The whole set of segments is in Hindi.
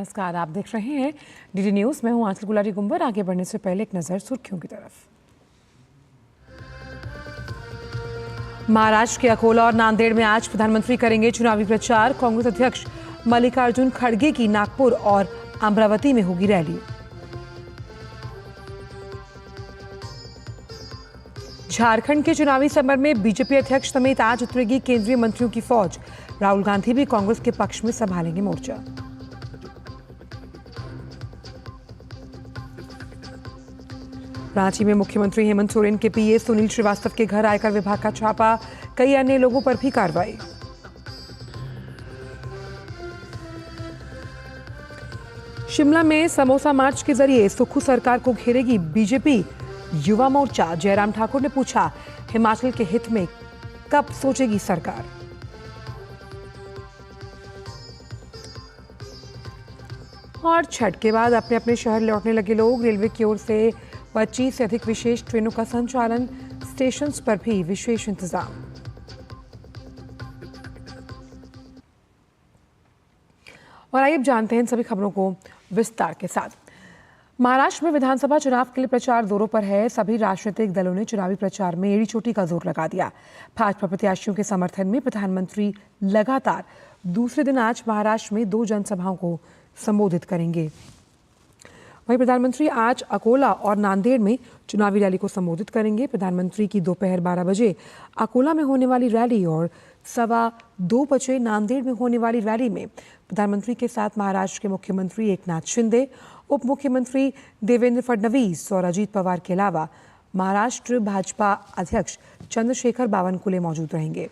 नमस्कार, आप देख रहे हैं डीडी न्यूज। मैं हूं आंचल गुलाटी गुंबर। आगे बढ़ने से पहले एक नजर सुर्खियों की तरफ। महाराष्ट्र के अकोला और नांदेड़ में आज प्रधानमंत्री करेंगे चुनावी प्रचार। कांग्रेस अध्यक्ष मल्लिकार्जुन खड़गे की नागपुर और अमरावती में होगी रैली। झारखंड के चुनावी समर में बीजेपी अध्यक्ष समेत आज उतरेगी केंद्रीय मंत्रियों की फौज। राहुल गांधी भी कांग्रेस के पक्ष में संभालेंगे मोर्चा। रांची में मुख्यमंत्री हेमंत सोरेन के पीए सुनील श्रीवास्तव के घर आयकर विभाग का छापा। कई अन्य लोगों पर भी कार्रवाई। शिमला में समोसा मार्च के जरिए सुक्खू सरकार को घेरेगी बीजेपी युवा मोर्चा। जयराम ठाकुर ने पूछा, हिमाचल के हित में कब सोचेगी सरकार। और छठ के बाद अपने अपने शहर लौटने लगे लोग। रेलवे की ओर से 25 से अधिक विशेष ट्रेनों का संचालन। स्टेशन पर भी विशेष इंतजाम। और आइए अब जानते हैं इन सभी खबरों को विस्तार के साथ। महाराष्ट्र में विधानसभा चुनाव के लिए प्रचार जोरों पर है। सभी राजनीतिक दलों ने चुनावी प्रचार में एड़ी चोटी का जोर लगा दिया। भाजपा प्रत्याशियों के समर्थन में प्रधानमंत्री लगातार दूसरे दिन आज महाराष्ट्र में 2 जनसभाओं को संबोधित करेंगे। वहीं प्रधानमंत्री आज अकोला और नांदेड़ में चुनावी रैली को संबोधित करेंगे। प्रधानमंत्री की दोपहर 12 बजे अकोला में होने वाली रैली और 2:15 बजे नांदेड़ में होने वाली रैली में प्रधानमंत्री के साथ महाराष्ट्र के मुख्यमंत्री एकनाथ शिंदे, उप मुख्यमंत्री देवेंद्र फडणवीस और अजीत पवार के अलावा महाराष्ट्र भाजपा अध्यक्ष चंद्रशेखर बावनकुले मौजूद रहेंगे।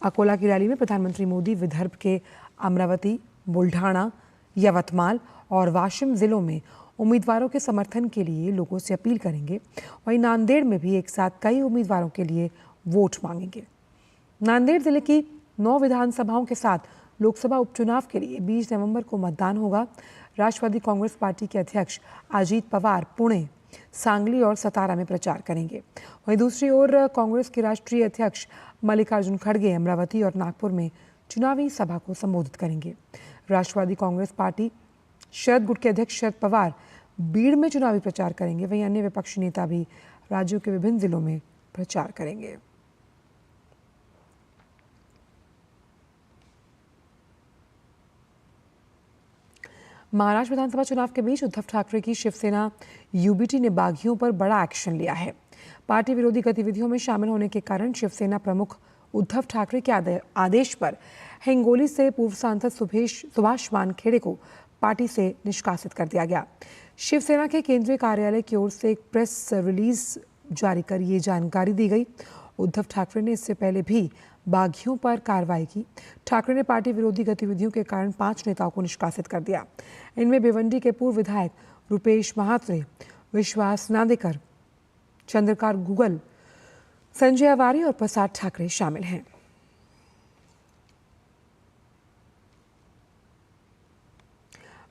अकोला की रैली में प्रधानमंत्री मोदी विदर्भ के अमरावती, बुल्ढाना, यवतमाल और वाशिम जिलों में उम्मीदवारों के समर्थन के लिए लोगों से अपील करेंगे। वहीं नांदेड़ में भी एक साथ कई उम्मीदवारों के लिए वोट मांगेंगे। नांदेड़ जिले की 9 विधानसभाओं के साथ लोकसभा उपचुनाव के लिए 20 नवंबर को मतदान होगा। राष्ट्रवादी कांग्रेस पार्टी के अध्यक्ष अजीत पवार पुणे, सांगली और सतारा में प्रचार करेंगे। वहीं दूसरी ओर कांग्रेस के राष्ट्रीय अध्यक्ष मल्लिकार्जुन खड़गे अमरावती और नागपुर में चुनावी सभा को संबोधित करेंगे। राष्ट्रवादी कांग्रेस पार्टी शरद गुट के अध्यक्ष शरद पवार बीड़ में चुनावी प्रचार करेंगे। वहीं अन्य विपक्षी नेता भी राज्यों के विभिन्न जिलों में प्रचार करेंगे। महाराष्ट्र विधानसभा चुनाव के बीच उद्धव ठाकरे की शिवसेना यूबीटी ने बागियों पर बड़ा एक्शन लिया है। पार्टी विरोधी गतिविधियों में शामिल होने के कारण शिवसेना प्रमुख उद्धव ठाकरे के आदेश पर हिंगोली से पूर्व सांसद सुभाष वानखेड़े को पार्टी से निष्कासित कर दिया गया। शिवसेना के केंद्रीय कार्यालय की ओर से एक प्रेस रिलीज जारी कर ये जानकारी दी गई। उद्धव ठाकरे ने इससे पहले भी बागियों पर कार्रवाई की। ठाकरे ने पार्टी विरोधी गतिविधियों के कारण 5 नेताओं को निष्कासित कर दिया। इनमें भिवंडी के पूर्व विधायक रुपेश महात्रे, विश्वास नादेकर, चंद्रकार गुगल, संजय अवारी और प्रसाद ठाकरे शामिल हैं।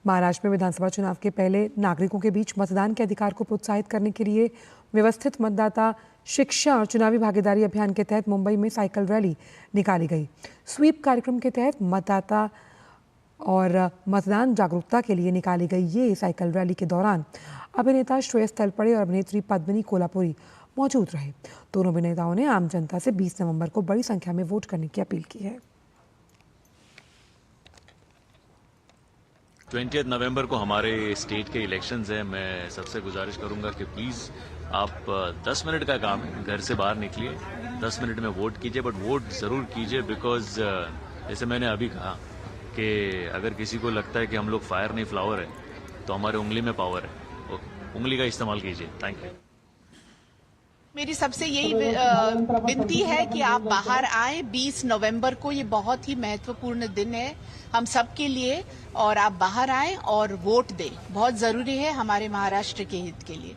महाराष्ट्र में विधानसभा चुनाव के पहले नागरिकों के बीच मतदान के अधिकार को प्रोत्साहित करने के लिए व्यवस्थित मतदाता शिक्षा और चुनावी भागीदारी अभियान के तहत मुंबई में साइकिल रैली निकाली गई। स्वीप कार्यक्रम के तहत मतदाता और मतदान जागरूकता के लिए निकाली गई ये साइकिल रैली के दौरान अभिनेता श्रेयस तलपड़े और अभिनेत्री पद्मिनी कोल्हापुरी मौजूद रहे। दोनों अभिनेताओं ने आम जनता से 20 नवंबर को बड़ी संख्या में वोट करने की अपील की है। 20 नवंबर को हमारे स्टेट के इलेक्शंस हैं। मैं सबसे गुजारिश करूंगा कि प्लीज़ आप 10 मिनट का काम है, घर से बाहर निकलिए, 10 मिनट में वोट कीजिए, बट वोट ज़रूर कीजिए। बिकॉज जैसे मैंने अभी कहा कि अगर किसी को लगता है कि हम लोग फायर नहीं फ्लावर है, तो हमारे उंगली में पावर है। उंगली का इस्तेमाल कीजिए। Thank you. मेरी सबसे यही विनती है कि आप बाहर आए। 20 नवंबर को ये बहुत ही महत्वपूर्ण दिन है हम सब के लिए, और आप बाहर आए और वोट दें। बहुत जरूरी है हमारे महाराष्ट्र के हित के लिए।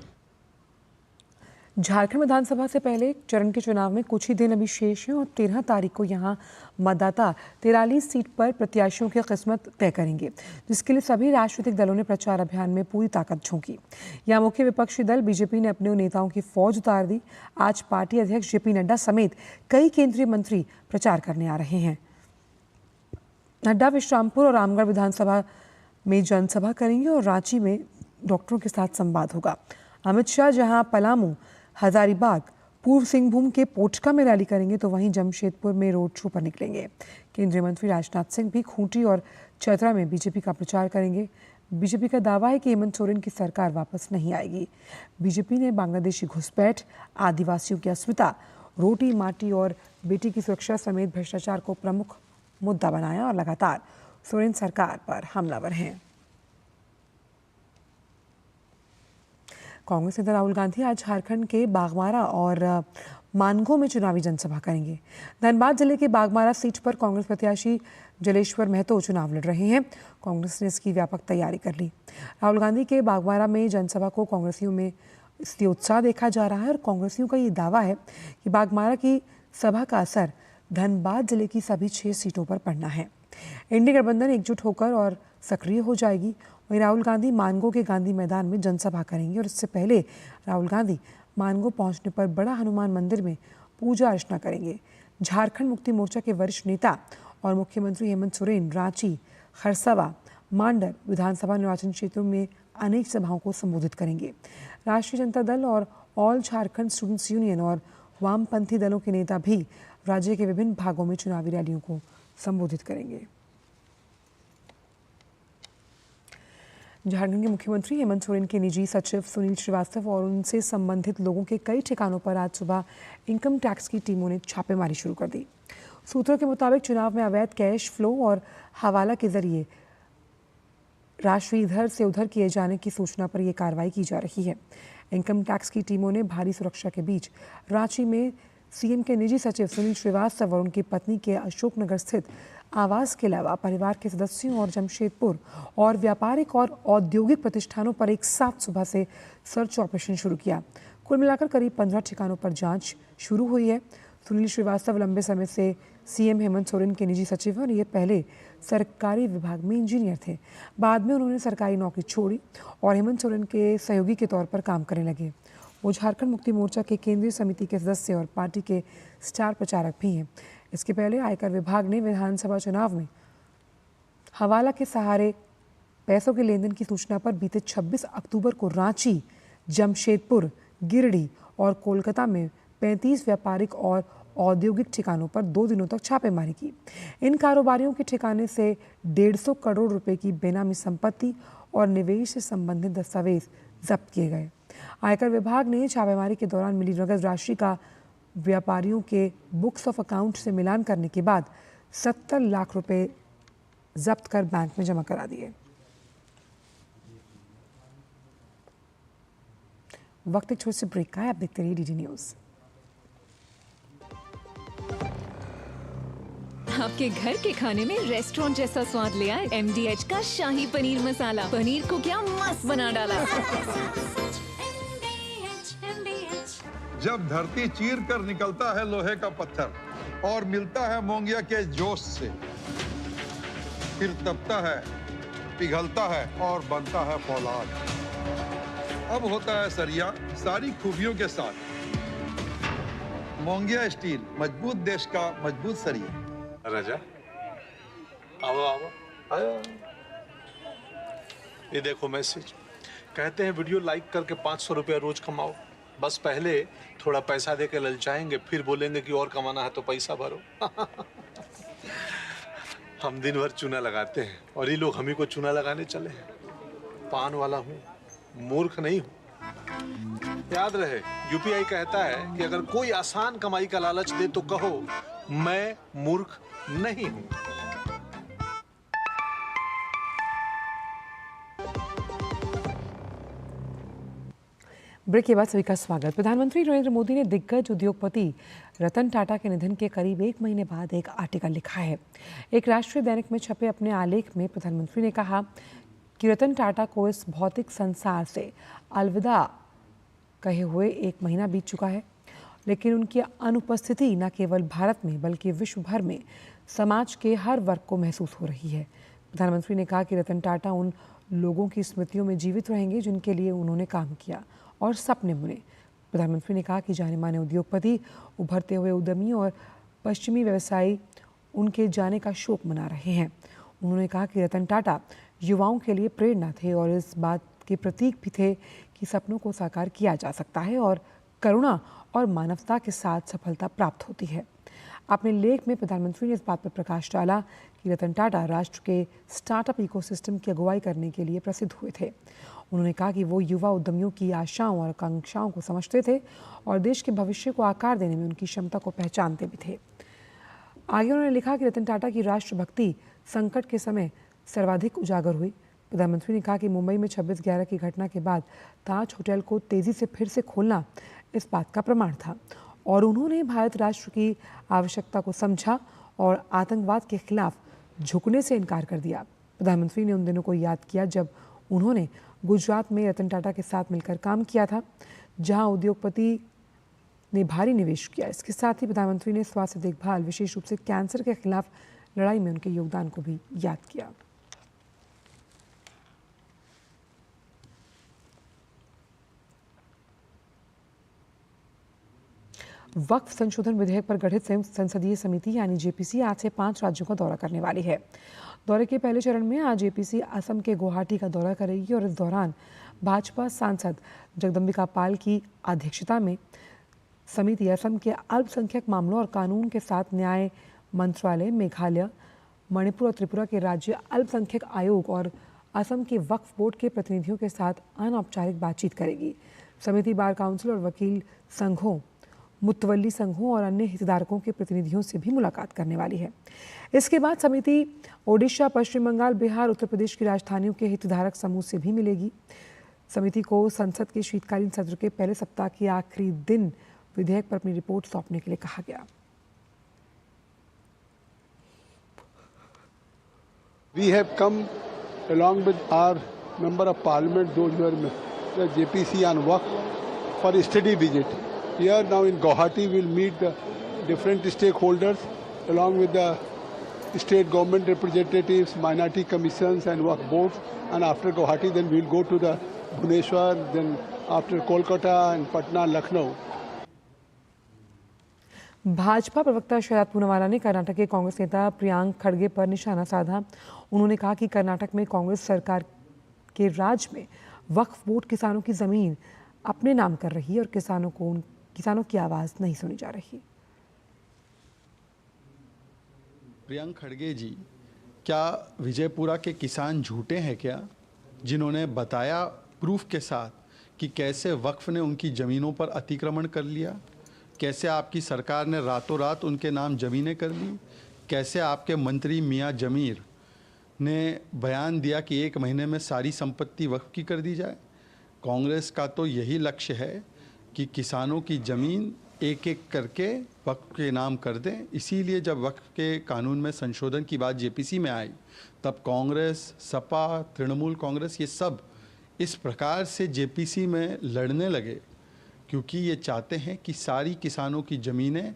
झारखंड विधानसभा से पहले चरण के चुनाव में कुछ ही दिन अभी शेष हैं और 13 तारीख को यहां मतदाता 43 सीट पर प्रत्याशियों की किस्मत तय करेंगे, जिसके लिए सभी राजनीतिक दलों ने प्रचार अभियान में पूरी ताकत झोंकी। यहां मुख्य विपक्षी दल बीजेपी ने अपने नेताओं की फौज उतार दी। आज पार्टी अध्यक्ष जेपी नड्डा समेत कई केंद्रीय मंत्री प्रचार करने आ रहे हैं। नड्डा विश्रामपुर और रामगढ़ विधानसभा में जनसभा करेंगे और रांची में डॉक्टरों के साथ संवाद होगा। अमित शाह जहां पलामू, हजारीबाग, पूर्व सिंहभूम के पोटका में रैली करेंगे तो वहीं जमशेदपुर में रोड शो पर निकलेंगे। केंद्रीय मंत्री राजनाथ सिंह भी खूंटी और चतरा में बीजेपी का प्रचार करेंगे। बीजेपी का दावा है कि हेमंत सोरेन की सरकार वापस नहीं आएगी। बीजेपी ने बांग्लादेशी घुसपैठ, आदिवासियों की अस्मिता, रोटी माटी और बेटी की सुरक्षा समेत भ्रष्टाचार को प्रमुख मुद्दा बनाया और लगातार सोरेन सरकार पर हमलावर हैं। कांग्रेस नेता राहुल गांधी आज झारखंड के बागमारा और मानगो में चुनावी जनसभा करेंगे। धनबाद जिले के बागमारा सीट पर कांग्रेस प्रत्याशी जलेश्वर महतो चुनाव लड़ रहे हैं। कांग्रेस ने इसकी व्यापक तैयारी कर ली। राहुल गांधी के बागमारा में जनसभा को कांग्रेसियों में इसलिए उत्साह देखा जा रहा है और कांग्रेसियों का ये दावा है कि बागमारा की सभा का असर धनबाद जिले की सभी 6 सीटों पर पड़ना है। इंडी गठबंधन एकजुट होकर और सक्रिय हो जाएगी। वहीं राहुल गांधी मानगो के गांधी मैदान में जनसभा करेंगे और इससे पहले राहुल गांधी मानगो पहुंचने पर बड़ा हनुमान मंदिर में पूजा अर्चना करेंगे। झारखंड मुक्ति मोर्चा के वरिष्ठ नेता और मुख्यमंत्री हेमंत सोरेन रांची, खरसावा, मांडर विधानसभा निर्वाचन क्षेत्रों में अनेक सभाओं को संबोधित करेंगे। राष्ट्रीय जनता दल और ऑल झारखंड स्टूडेंट्स यूनियन और वामपंथी दलों के नेता भी राज्य के विभिन्न भागों में चुनावी रैलियों को संबोधित करेंगे। झारखंड के मुख्यमंत्री हेमंत सोरेन के निजी सचिव सुनील श्रीवास्तव और उनसे संबंधित लोगों के कई ठिकानों पर आज सुबह इनकम टैक्स की टीमों ने छापेमारी शुरू कर दी। सूत्रों के मुताबिक चुनाव में अवैध कैश फ्लो और हवाला के जरिए राशि इधर से उधर किए जाने की सूचना पर यह कार्रवाई की जा रही है। इनकम टैक्स की टीमों ने भारी सुरक्षा के बीच रांची में सीएम के निजी सचिव सुनील श्रीवास्तव और उनकी पत्नी के अशोकनगर स्थित आवास के अलावा परिवार के सदस्यों और जमशेदपुर और व्यापारिक और औद्योगिक प्रतिष्ठानों पर एक साथ सुबह से सर्च ऑपरेशन शुरू किया। कुल मिलाकर करीब 15 ठिकानों पर जांच शुरू हुई है। सुनील श्रीवास्तव लंबे समय से सीएम हेमंत सोरेन के निजी सचिव हैं और ये पहले सरकारी विभाग में इंजीनियर थे। बाद में उन्होंने सरकारी नौकरी छोड़ी और हेमंत सोरेन के सहयोगी के तौर पर काम करने लगे। वो झारखंड मुक्ति मोर्चा के केंद्रीय समिति के सदस्य और पार्टी के स्टार प्रचारक भी हैं। इसके पहले आयकर विभाग ने विधानसभा चुनाव में हवाला के सहारे पैसों के लेन देन की सूचना पर बीते 26 अक्टूबर को रांची, जमशेदपुर, गिरिडीह और कोलकाता में 35 व्यापारिक और औद्योगिक ठिकानों पर 2 दिनों तक छापेमारी की। इन कारोबारियों के ठिकाने से 150 करोड़ रुपए की बेनामी संपत्ति और निवेश से संबंधित दस्तावेज जब्त किए गए। आयकर विभाग ने छापेमारी के दौरान मिली नकद राशि का व्यापारियों के बुक्स ऑफ अकाउंट से मिलान करने के बाद 70 लाख रुपए जब्त कर बैंक में जमा करा दिए। वक्त एक छोटे से ब्रेक का है, आप देखते रहिए डीडी न्यूज़। आपके घर के खाने में रेस्टोरेंट जैसा स्वाद ले आए MDH का शाही पनीर मसाला। पनीर को क्या मस्त बना डाला। जब धरती चीर कर निकलता है लोहे का पत्थर और मिलता है मोंगिया के जोश से, फिर तपता है, पिघलता है और बनता है फौलाद। अब होता है सरिया सारी खूबियों के साथ। मोंगिया स्टील, मजबूत देश का मजबूत सरिया। राजा आओ आओ आयो। ये देखो मैसेज, कहते हैं वीडियो लाइक करके 500 रुपया रोज कमाओ। बस पहले थोड़ा पैसा दे के ललचाएंगे, फिर बोलेंगे कि और कमाना है तो पैसा भरो। हम दिन भर चूना लगाते हैं और ये लोग हम ही को चूना लगाने चले हैं। पान वाला हूँ, मूर्ख नहीं हूँ। याद रहे, यूपीआई कहता है कि अगर कोई आसान कमाई का लालच दे तो कहो मैं मूर्ख नहीं हूँ। ब्रेक के बाद सभी का स्वागत। प्रधानमंत्री नरेंद्र मोदी ने दिग्गज उद्योगपति रतन टाटा के निधन के करीब 1 महीने बाद एक आर्टिकल लिखा है। एक राष्ट्रीय दैनिक में छपे अपने आलेख में प्रधानमंत्री ने कहा कि रतन टाटा को इस भौतिक संसार से अलविदा कहे हुए 1 महीना बीत चुका है, लेकिन उनकी अनुपस्थिति न केवल भारत में बल्कि विश्व भर में समाज के हर वर्ग को महसूस हो रही है। प्रधानमंत्री ने कहा कि रतन टाटा उन लोगों की स्मृतियों में जीवित रहेंगे जिनके लिए उन्होंने काम किया और सपने बुने। प्रधानमंत्री ने कहा कि जाने माने उद्योगपति, उभरते हुए उद्यमी और पश्चिमी व्यवसायी उनके जाने का शोक मना रहे हैं। उन्होंने कहा कि रतन टाटा युवाओं के लिए प्रेरणा थे और इस बात के प्रतीक भी थे कि सपनों को साकार किया जा सकता है और करुणा और मानवता के साथ सफलता प्राप्त होती है। अपने लेख में प्रधानमंत्री ने इस बात पर प्रकाश डाला कि रतन टाटा राष्ट्र के स्टार्टअप इकोसिस्टम की अगुवाई करने के लिए प्रसिद्ध हुए थे। उन्होंने कहा कि वो युवा उद्यमियों की आशाओं और आकांक्षाओं को समझते थे और देश के भविष्य को आकार देने में उनकी क्षमता को पहचानते भी थे। आगे उन्होंने लिखा कि रतन टाटा की राष्ट्रभक्ति संकट के समय सर्वाधिक उजागर हुई। प्रधानमंत्री ने कहा कि मुंबई में 26/11 की घटना के बाद ताज होटल को तेजी से फिर से खोलना इस बात का प्रमाण था और उन्होंने भारत राष्ट्र की आवश्यकता को समझा और आतंकवाद के खिलाफ झुकने से इनकार कर दिया। प्रधानमंत्री ने उन दिनों को याद किया जब उन्होंने गुजरात में रतन टाटा के साथ मिलकर काम किया था, जहां उद्योगपति ने भारी निवेश किया। इसके साथ ही प्रधानमंत्री ने स्वास्थ्य देखभाल, विशेष रूप से कैंसर के खिलाफ लड़ाई में उनके योगदान को भी याद किया। वक्फ संशोधन विधेयक पर गठित संयुक्त संसदीय समिति यानी जेपीसी आज से 5 राज्यों का दौरा करने वाली है। दौरे के पहले चरण में आज जेपीसी असम के गुवाहाटी का दौरा करेगी और इस दौरान भाजपा सांसद जगदम्बिका पाल की अध्यक्षता में समिति असम के अल्पसंख्यक मामलों और कानून के साथ न्याय मंत्रालय, मेघालय, मणिपुर और त्रिपुरा के राज्य अल्पसंख्यक आयोग और असम के वक्फ बोर्ड के प्रतिनिधियों के साथ अनौपचारिक बातचीत करेगी। समिति बार काउंसिल और वकील संघों, मुतवल्ली संघों और अन्य हितधारकों के प्रतिनिधियों से भी मुलाकात करने वाली है। इसके बाद समिति ओडिशा, पश्चिम बंगाल, बिहार, उत्तर प्रदेश की राजधानियों के हितधारक समूह से भी मिलेगी। समिति को संसद के शीतकालीन सत्र के पहले सप्ताह के आखिरी दिन विधेयक पर अपनी रिपोर्ट सौंपने के लिए कहा गया। We have come along with our member of parliament, those who are the JPC on Waqf, for a study visit. Here now in Guwahati we will meet the different stakeholders along with the state government representatives, minority commissions and Waqf boards. And after Guwahati then we will go to the Bhubaneswar, then after Kolkata and Patna, Lucknow. Bhajpa प्रवक्ता शरद पूनावाला ने कर्नाटक के कांग्रेस नेता प्रियांक खड़गे पर निशाना साधा। उन्होंने कहा कि कर्नाटक में कांग्रेस सरकार के राज में वक्फ बोर्ड किसानों की जमीन अपने नाम कर रही है और किसानों की आवाज नहीं सुनी जा रही। प्रियांक खड़गे जी, क्या विजयपुरा के किसान झूठे हैं क्या, जिन्होंने बताया प्रूफ के साथ कि कैसे वक्फ ने उनकी ज़मीनों पर अतिक्रमण कर लिया, कैसे आपकी सरकार ने रातों रात उनके नाम ज़मीनें कर ली, कैसे आपके मंत्री मियां जमीर ने बयान दिया कि 1 महीने में सारी संपत्ति वक्फ की कर दी जाए। कांग्रेस का तो यही लक्ष्य है कि किसानों की ज़मीन एक एक करके वक्फ के नाम कर दें। इसीलिए जब वक्फ के कानून में संशोधन की बात जेपीसी में आई, तब कांग्रेस, सपा, तृणमूल कांग्रेस ये सब इस प्रकार से जेपीसी में लड़ने लगे, क्योंकि ये चाहते हैं कि सारी किसानों की ज़मीनें,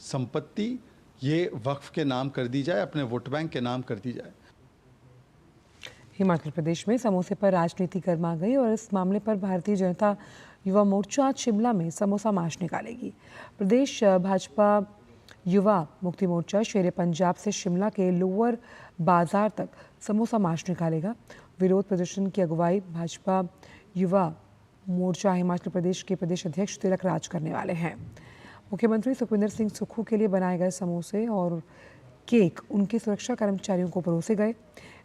संपत्ति ये वक्फ के नाम कर दी जाए, अपने वोट बैंक के नाम कर दी जाए। हिमाचल प्रदेश में समोसे पर राजनीति गर्मा गई और इस मामले पर भारतीय जनता युवा मोर्चा आज शिमला में समोसा मार्च निकालेगी। प्रदेश भाजपा युवा मुक्ति मोर्चा शेरे पंजाब से शिमला के लोअर बाजार तक समोसा मार्च निकालेगा। विरोध प्रदर्शन की अगुवाई भाजपा युवा मोर्चा हिमाचल प्रदेश के प्रदेश अध्यक्ष तिलक राज करने वाले हैं। मुख्यमंत्री सुखविंदर सिंह सुक्खू के लिए बनाए गए समोसे और केक उनके सुरक्षा कर्मचारियों को परोसे गए।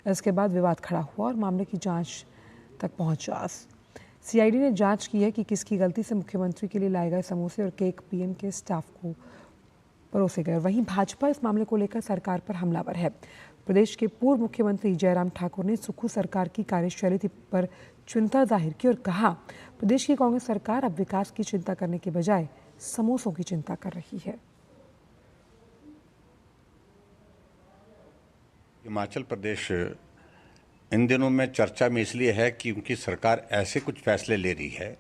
इसके बाद विवाद खड़ा हुआ और मामले की जांच तक पहुंचा। सीआईडी ने जांच की है कि किसकी गलती से मुख्यमंत्री के लिए लाए गए समोसे और केक पीएम के स्टाफ को परोसे गए। वहीं भाजपा इस मामले को लेकर सरकार पर हमलावर है। प्रदेश के पूर्व मुख्यमंत्री जयराम ठाकुर ने सुक्खू सरकार की कार्यशैली पर चिंता जाहिर की और कहा, प्रदेश की कांग्रेस सरकार अब विकास की चिंता करने के बजाय समोसों की चिंता कर रही है। हिमाचल प्रदेश इन दिनों में चर्चा में इसलिए है कि उनकी सरकार ऐसे कुछ फैसले ले रही है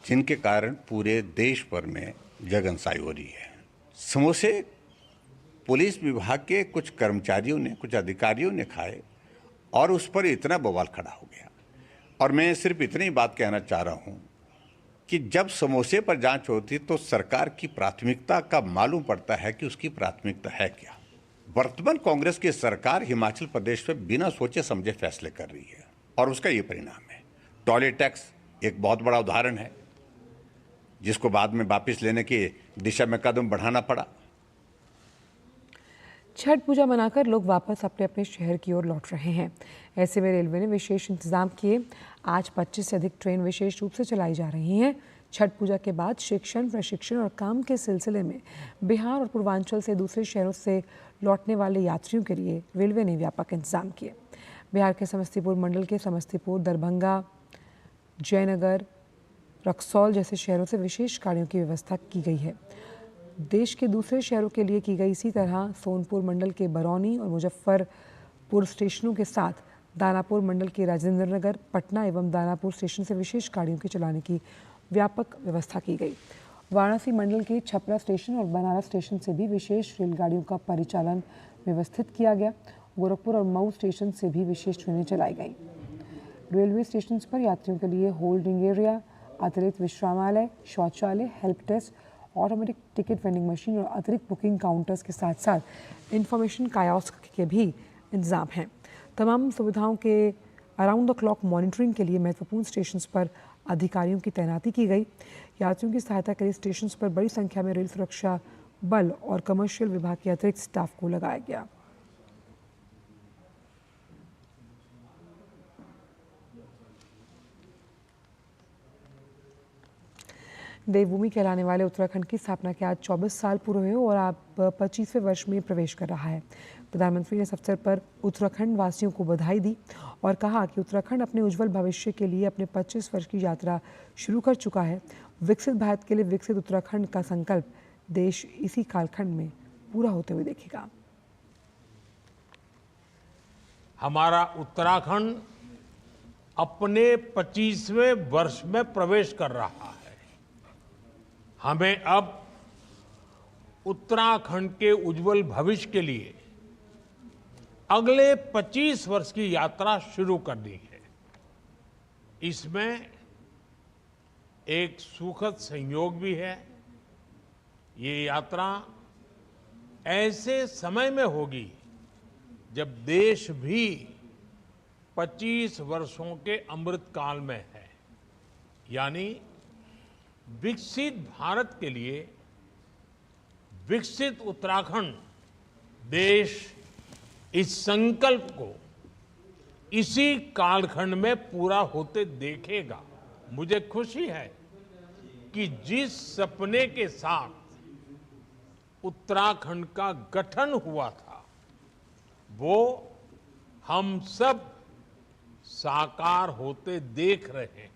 जिनके कारण पूरे देश भर में जगनसाई हो रही है। समोसे पुलिस विभाग के कुछ कर्मचारियों ने, कुछ अधिकारियों ने खाए और उस पर इतना बवाल खड़ा हो गया। और मैं सिर्फ इतनी बात कहना चाह रहा हूं कि जब समोसे पर जांच होती तो सरकार की प्राथमिकता का मालूम पड़ता है कि उसकी प्राथमिकता है क्या। वर्तमान कांग्रेस की सरकार हिमाचल प्रदेश में बिना सोचे समझे फैसले कर रही है और उसका ये परिणाम है। टॉयलेट टैक्स एक बहुत बड़ा उदाहरण है, जिसको बाद में वापस लेने की दिशा में कदम बढ़ाना पड़ा। छठ पूजा मनाकर लोग वापस अपने अपने शहर की ओर लौट रहे हैं। ऐसे में रेलवे ने विशेष इंतजाम किए। आज 25 से अधिक ट्रेन विशेष रूप से चलाई जा रही हैं। छठ पूजा के बाद शिक्षण, प्रशिक्षण और काम के सिलसिले में बिहार और पूर्वांचल से दूसरे शहरों से लौटने वाले यात्रियों के लिए रेलवे ने व्यापक इंतजाम किए। बिहार के समस्तीपुर मंडल के समस्तीपुर, दरभंगा, जयनगर, रक्सौल जैसे शहरों से विशेष गाड़ियों की व्यवस्था की गई है। देश के दूसरे शहरों के लिए की गई इसी तरह सोनपुर मंडल के बरौनी और मुजफ्फरपुर स्टेशनों के साथ दानापुर मंडल के राजेंद्र नगर, पटना एवं दानापुर स्टेशन से विशेष गाड़ियों के चलाने की व्यापक व्यवस्था की गई। वाराणसी मंडल के छपरा स्टेशन और बनारस स्टेशन से भी विशेष रेलगाड़ियों का परिचालन व्यवस्थित किया गया। गोरखपुर और मऊ स्टेशन से भी विशेष ट्रेनें चलाई गईं। रेलवे स्टेशन पर यात्रियों के लिए होल्डिंग एरिया, अतिरिक्त विश्रामालय, शौचालय, help desk, automatic ticket vending machine और अतिरिक्त बुकिंग काउंटर्स के साथ साथ इंफॉर्मेशन कायोस्क के भी इंतजाम हैं। तमाम सुविधाओं के अराउंड द क्लॉक मॉनिटरिंग के लिए महत्वपूर्ण स्टेशंस पर अधिकारियों की तैनाती की गई। यात्रियों की सहायता के लिए स्टेशंस पर बड़ी संख्या में रेल सुरक्षा बल और कमर्शियल विभाग के अतिरिक्त स्टाफ को लगाया गया। देवभूमि कहलाने वाले उत्तराखंड की स्थापना के आज 24 साल पूरे हुए और अब 25वें वर्ष में प्रवेश कर रहा है। प्रधानमंत्री ने इस अवसर पर उत्तराखंड वासियों को बधाई दी और कहा कि उत्तराखंड अपने उज्जवल भविष्य के लिए अपने 25 वर्ष की यात्रा शुरू कर चुका है। विकसित भारत के लिए विकसित उत्तराखंड का संकल्प देश इसी कालखंड में पूरा होते हुए देखेगा। हमारा उत्तराखंड अपने 25वें वर्ष में प्रवेश कर रहा है। हमें अब उत्तराखंड के उज्जवल भविष्य के लिए अगले 25 वर्ष की यात्रा शुरू करनी है। इसमें एक सुखद संयोग भी है। ये यात्रा ऐसे समय में होगी जब देश भी 25 वर्षों के अमृत काल में है, यानी विकसित भारत के लिए विकसित उत्तराखंड देश इस संकल्प को इसी कालखंड में पूरा होते देखेगा। मुझे खुशी है कि जिस सपने के साथ उत्तराखंड का गठन हुआ था वो हम सब साकार होते देख रहे हैं।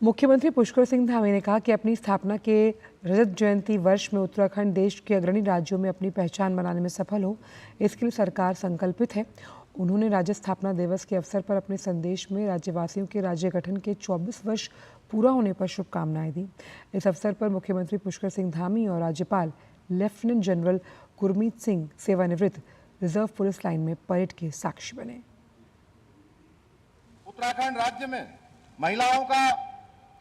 मुख्यमंत्री पुष्कर सिंह धामी ने कहा कि अपनी स्थापना के रजत जयंती वर्ष में उत्तराखंड देश के अग्रणी राज्यों में अपनी पहचान बनाने में सफल हो, इसके लिए सरकार संकल्पित है। उन्होंने राज्य स्थापना दिवस के अवसर पर अपने संदेश में राज्यवासियों के राज्य गठन के 24 वर्ष पूरा होने पर शुभकामनाएं दी। इस अवसर पर मुख्यमंत्री पुष्कर सिंह धामी और राज्यपाल लेफ्टिनेंट जनरल गुरमीत सिंह सेवानिवृत्त रिजर्व पुलिस लाइन में परेड के साक्षी बने। उत्तराखंड राज्य में महिलाओं का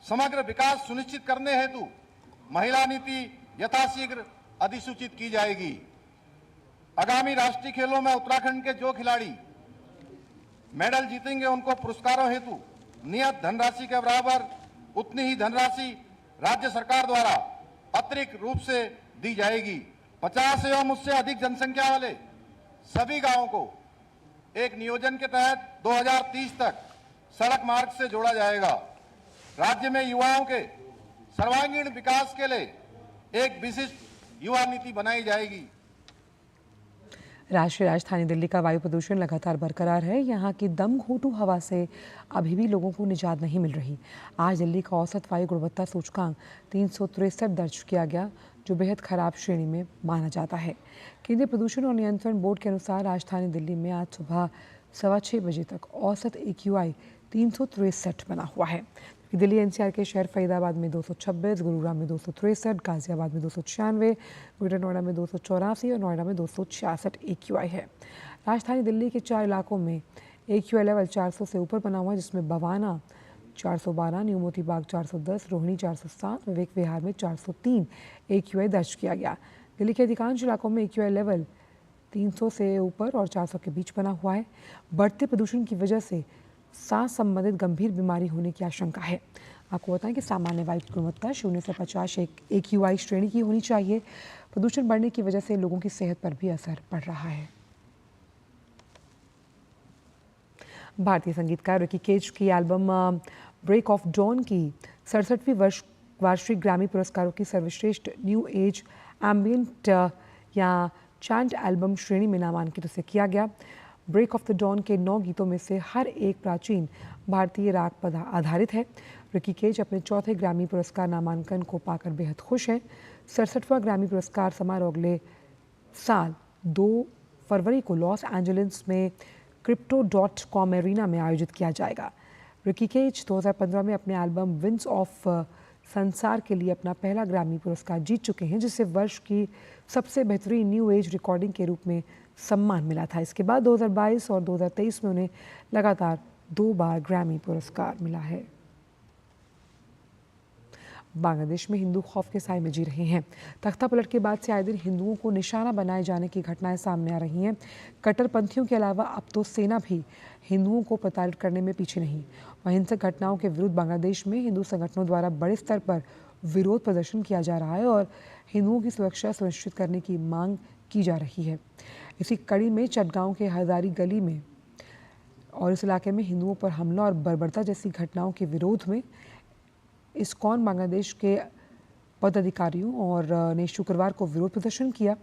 समग्र विकास सुनिश्चित करने हेतु महिला नीति यथाशीघ्र अधिसूचित की जाएगी। आगामी राष्ट्रीय खेलों में उत्तराखंड के जो खिलाड़ी मेडल जीतेंगे उनको पुरस्कारों हेतु नियत धनराशि के बराबर उतनी ही धनराशि राज्य सरकार द्वारा अतिरिक्त रूप से दी जाएगी। 50 एवं उससे अधिक जनसंख्या वाले सभी गांवों को एक नियोजन के तहत 2030 तक सड़क मार्ग से जोड़ा जाएगा। राज्य में युवाओं के सर्वांगीण विकास के लिए एक विशिष्ट युवा नीति बनाई जाएगी। राष्ट्रीय राजधानी दिल्ली का वायु प्रदूषण लगातार बरकरार है। यहाँ की दमघोंटू हवा से अभी भी लोगों को निजात नहीं मिल रही। आज दिल्ली का औसत वायु गुणवत्ता सूचकांक 363 दर्ज किया गया, जो बेहद खराब श्रेणी में माना जाता है। केंद्रीय प्रदूषण और नियंत्रण बोर्ड के अनुसार राजधानी दिल्ली में आज सुबह 6:15 बजे तक औसत AQI 363 बना हुआ है। दिल्ली NCR के शहर फरीदाबाद में 226, गुरुग्राम में 263, गाजियाबाद में 296, ग्रेटर नोएडा में 284 और नोएडा में 266 AQI है। राजधानी दिल्ली के 4 इलाकों में AQI लेवल 400 से ऊपर बना हुआ है, जिसमें बवाना 412, न्यू मोती बाग 410, रोहिणी 407, विवेक विहार में 403 AQI दर्ज किया गया। दिल्ली के अधिकांश इलाकों में AQI लेवल 300 से ऊपर और 400 के बीच बना हुआ है। बढ़ते प्रदूषण की वजह से सांस संबंधित गंभीर बीमारी होने की आशंका है। आपको बताएं कि सामान्य वायु की गुणवत्ता 0 से 50 एक AQI श्रेणी की होनी चाहिए। प्रदूषण बढ़ने की वजह से लोगों की सेहत पर भी असर पड़ रहा है। भारतीय संगीतकार रिकी केज की एल्बम ब्रेक ऑफ डॉन की 67वीं वार्षिक ग्रैमी पुरस्कारों की सर्वश्रेष्ठ न्यू एज एम्बिएंट या चैंट एल्बम श्रेणी में नामांकित उसे किया गया। ब्रेक ऑफ द डॉन के 9 गीतों में से हर एक प्राचीन भारतीय राग पर आधारित है। रिकी केज अपने चौथे ग्रैमी पुरस्कार नामांकन को पाकर बेहद खुश हैं। 67वां ग्रैमी पुरस्कार समारोह अगले साल 2 फरवरी को लॉस एंजलिस में Crypto.com एरिना में आयोजित किया जाएगा। रिकी केज 2015 में अपने एल्बम विंड्स ऑफ संसार के लिए अपना पहला ग्रैमी पुरस्कार जीत चुके हैं, जिसे वर्ष की सबसे बेहतरीन न्यू एज रिकॉर्डिंग के रूप में सम्मान मिला था। इसके बाद 2022 और 2023 में उन्हें लगातार 2 बार ग्रैमी पुरस्कार मिला है। बांग्लादेश में हिंदू खौफ के साए में जी रहे हैं। तख्ता पलट के बाद से आए दिन हिंदुओं को निशाना बनाए जाने की घटनाएं सामने आ रही हैं। कट्टरपंथियों के अलावा अब तो सेना भी हिंदुओं को प्रताड़ित करने में पीछे नहीं। हिंसक घटनाओं के विरुद्ध बांग्लादेश में हिंदू संगठनों द्वारा बड़े स्तर पर विरोध प्रदर्शन किया जा रहा है और हिंदुओं की सुरक्षा सुनिश्चित करने की मांग की जा रही है। इसी कड़ी में चटगांव के हजारी गली में और इस इलाके में हिंदुओं पर हमला और बर्बरता जैसी घटनाओं के विरोध में इस्कॉन बांग्लादेश के पदाधिकारियों और ने शुक्रवार को विरोध प्रदर्शन किया।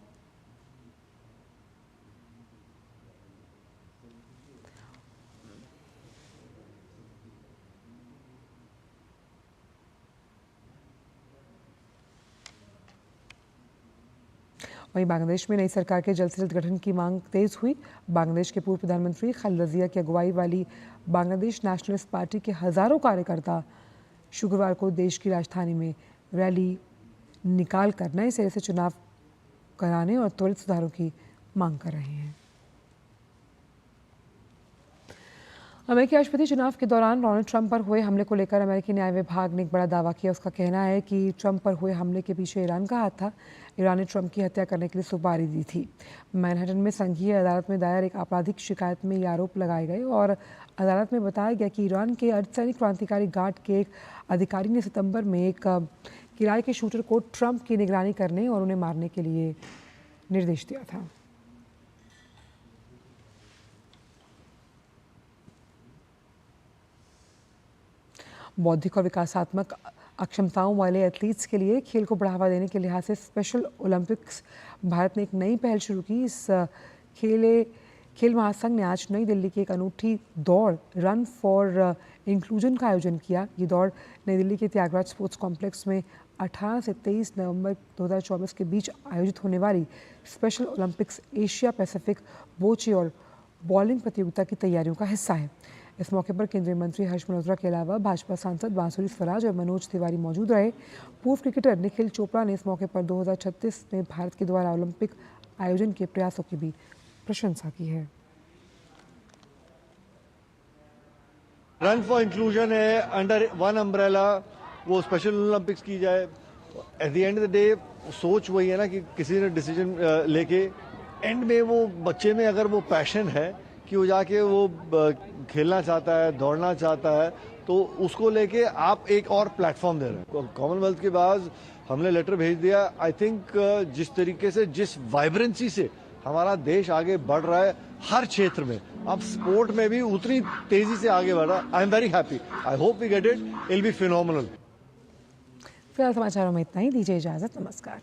वहीं बांग्लादेश में नई सरकार के जल्द से जल्द गठन की मांग तेज हुई। बांग्लादेश के पूर्व प्रधानमंत्री खालिदा जिया की अगुवाई वाली बांग्लादेश नेशनलिस्ट पार्टी के हजारों कार्यकर्ता शुक्रवार को देश की राजधानी में रैली निकालकर नए सिरे से चुनाव कराने और त्वरित सुधारों की मांग कर रहे हैं। अमेरिकी राष्ट्रपति चुनाव के दौरान डोनाल्ड ट्रंप पर हुए हमले को लेकर अमेरिकी न्याय विभाग ने एक बड़ा दावा किया। उसका कहना है कि ट्रंप पर हुए हमले के पीछे ईरान का हाथ था। ईरान ने ट्रंप की हत्या करने के लिए सुपारी दी थी। मैनहट्टन में संघीय अदालत में दायर एक आपराधिक शिकायत में ये आरोप लगाए गए और अदालत में बताया गया कि ईरान के अर्धसैनिक क्रांतिकारी गार्ड के एक अधिकारी ने सितंबर में एक किराए के शूटर को ट्रंप की निगरानी करने और उन्हें मारने के लिए निर्देश दिया था। बौद्धिक और विकासात्मक अक्षमताओं वाले एथलीट्स के लिए खेल को बढ़ावा देने के लिहाज से स्पेशल ओलंपिक्स भारत ने एक नई पहल शुरू की। इस खेल महासंघ ने आज नई दिल्ली की एक अनूठी दौड़ रन फॉर इंक्लूजन का आयोजन किया। ये दौड़ नई दिल्ली के त्यागराज स्पोर्ट्स कॉम्प्लेक्स में 18 से 23 नवंबर 2024 के बीच आयोजित होने वाली स्पेशल ओलंपिक्स एशिया पैसिफिक बोचे और बॉलिंग प्रतियोगिता की तैयारियों का हिस्सा है। इस मौके पर केंद्रीय मंत्री हर्ष मल्होत्रा के अलावा भाजपा सांसद बांसुरी स्वराज और मनोज तिवारी मौजूद रहे। पूर्व क्रिकेटर निखिल चोपड़ा ने इस मौके पर 2036 में भारत के द्वारा ओलंपिक आयोजन के प्रयासों की भी प्रशंसा की है। रन फॉर इंक्लूजन है, अंडर वन अम्ब्रेला वो स्पेशल ओलंपिक्स की जाए। At the end of the day सोच वही है ना कि किसी ने डिसीजन लेके एंड में वो बच्चे में अगर वो पैशन है कि वो जाके वो खेलना चाहता है, दौड़ना चाहता है, तो उसको लेके आप एक और प्लेटफॉर्म दे रहे हैं। कॉमनवेल्थ के बाद हमने लेटर भेज दिया। आई थिंक जिस तरीके से, जिस वाइब्रेंसी से हमारा देश आगे बढ़ रहा है हर क्षेत्र में, अब स्पोर्ट में भी उतनी तेजी से आगे बढ़ रहा है। I am very happy. I hope we get it. It will be phenomenal. फिलहाल समाचारों में इतना ही। दीजिए इजाजत। नमस्कार।